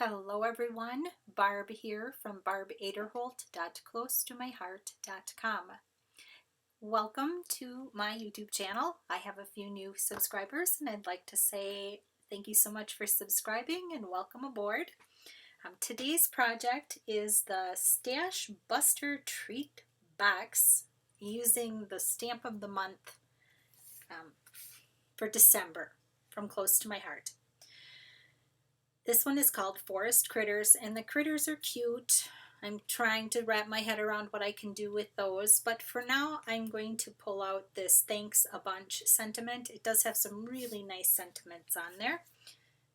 Hello everyone, Barb here from barbaderholt.closetomyheart.com. Welcome to my YouTube channel. I have a few new subscribers and I'd like to say thank you so much for subscribing and welcome aboard. Today's project is the Stashbuster Treat Box using the stamp of the month for December from Close to My Heart. This one is called Forest Critters, and the critters are cute. I'm trying to wrap my head around what I can do with those, but for now I'm going to pull out this Thanks a Bunch sentiment. It does have some really nice sentiments on there,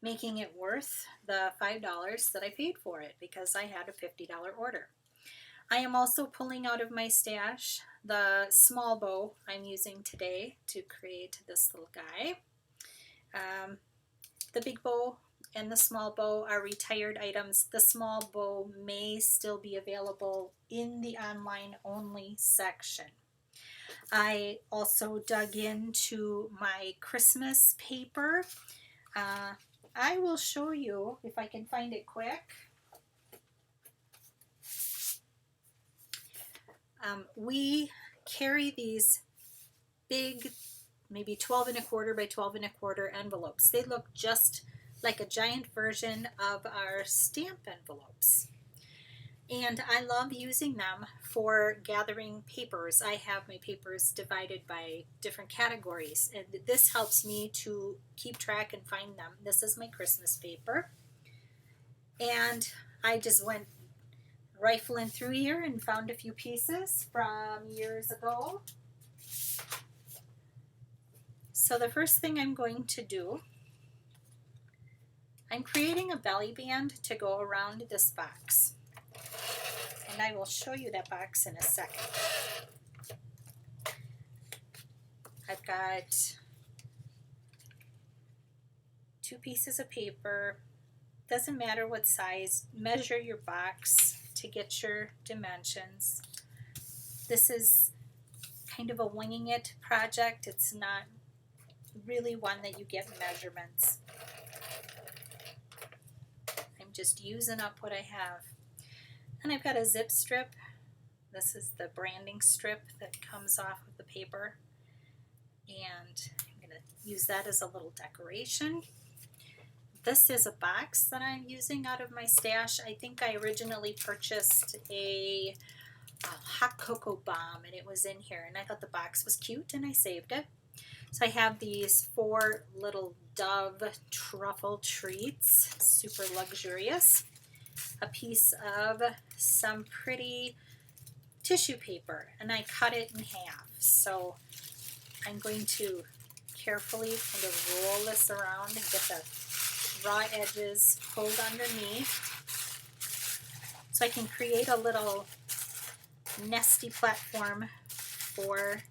making it worth the $5 that I paid for it because I had a $50 order. I am also pulling out of my stash the small bow I'm using today to create this little guy. The big bow and the small bow are retired items. The small bow may still be available in the online only section. I also dug into my Christmas paper. I will show you if I can find it quick. We carry these big, maybe 12 1/4 by 12 1/4 envelopes. They look just like a giant version of our stamp envelopes. And I love using them for gathering papers. I have my papers divided by different categories, and this helps me to keep track and find them. This is my Christmas paper. And I just went rifling through here and found a few pieces from years ago. So the first thing I'm going to do, I'm creating a belly band to go around this box, and I will show you that box in a second. I've got 2 pieces of paper. Doesn't matter what size, measure your box to get your dimensions. This is kind of a winging it project. It's not really one that you get measurements. Just using up what I have. And I've got a zip strip. This is the branding strip that comes off of the paper. And I'm going to use that as a little decoration. This is a box that I'm using out of my stash. I think I originally purchased a hot cocoa bomb and it was in here. And I thought the box was cute and I saved it. So I have these 4 little Dove truffle treats, super luxurious. A piece of some pretty tissue paper, and I cut it in half. So I'm going to carefully kind of roll this around and get the raw edges pulled underneath so I can create a little nesty platform for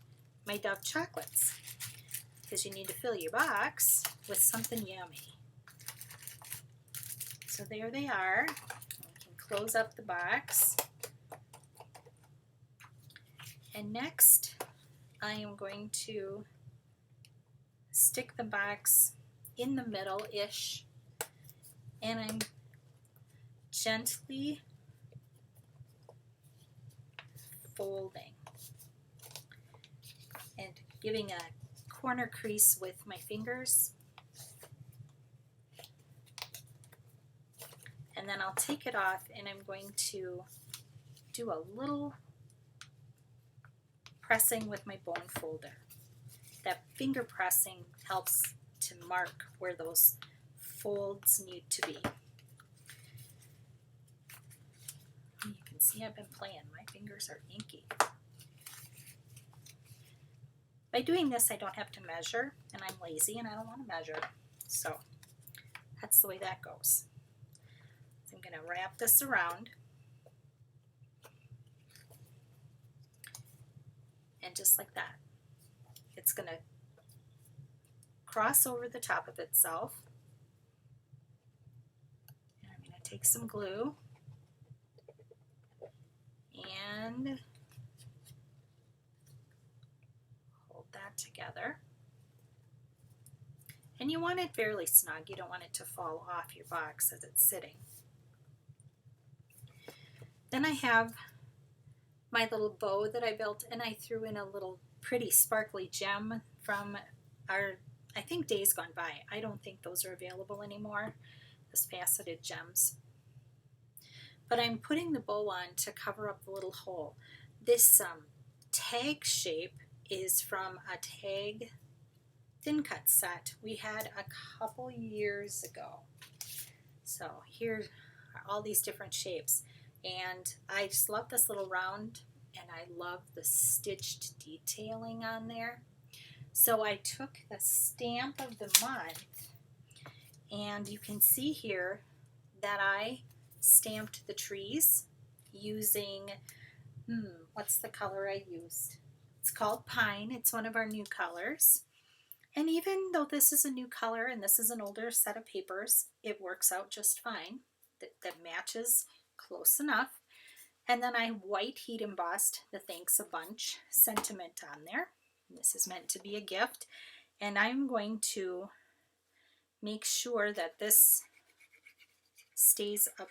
my Dove chocolates. Because you need to fill your box with something yummy. So there they are. We can close up the box. And next, I am going to stick the box in the middle-ish, and I'm gently folding and giving a corner crease with my fingers, and then I'll take it off and I'm going to do a little pressing with my bone folder. That finger pressing helps to mark where those folds need to be. You can see I've been playing. My fingers are inky. By doing this, I don't have to measure, and I'm lazy and I don't want to measure. So that's the way that goes. So I'm going to wrap this around. And just like that, it's going to cross over the top of itself. And I'm going to take some glue and that together. And you want it fairly snug. You don't want it to fall off your box as it's sitting. Then I have my little bow that I built, and I threw in a little pretty sparkly gem from our, I think, Days Gone By. I don't think those are available anymore, those faceted gems. But I'm putting the bow on to cover up the little hole. This tag shape is from a tag thin cut set we had a couple years ago. So here are all these different shapes, and I just love this little round, and I love the stitched detailing on there. So I took the stamp of the month, and you can see here that I stamped the trees using, what's the color I used? It's called Pine. It's one of our new colors. And even though this is a new color and this is an older set of papers, it works out just fine. That matches close enough. And then I white heat embossed the Thanks a Bunch sentiment on there. And this is meant to be a gift. And I'm going to make sure that this stays up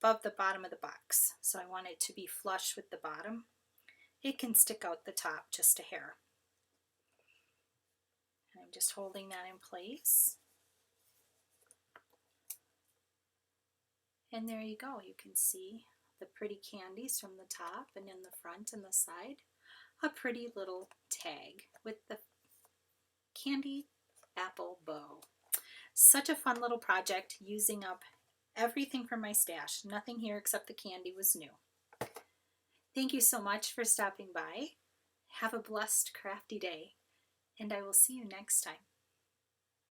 above the bottom of the box. So I want it to be flush with the bottom. It can stick out the top just a hair. And I'm just holding that in place. And there you go. You can see the pretty candies from the top and in the front and the side. A pretty little tag with the candy apple bow. Such a fun little project, using up everything from my stash. Nothing here except the candy was new. Thank you so much for stopping by. Have a blessed crafty day, and I will see you next time.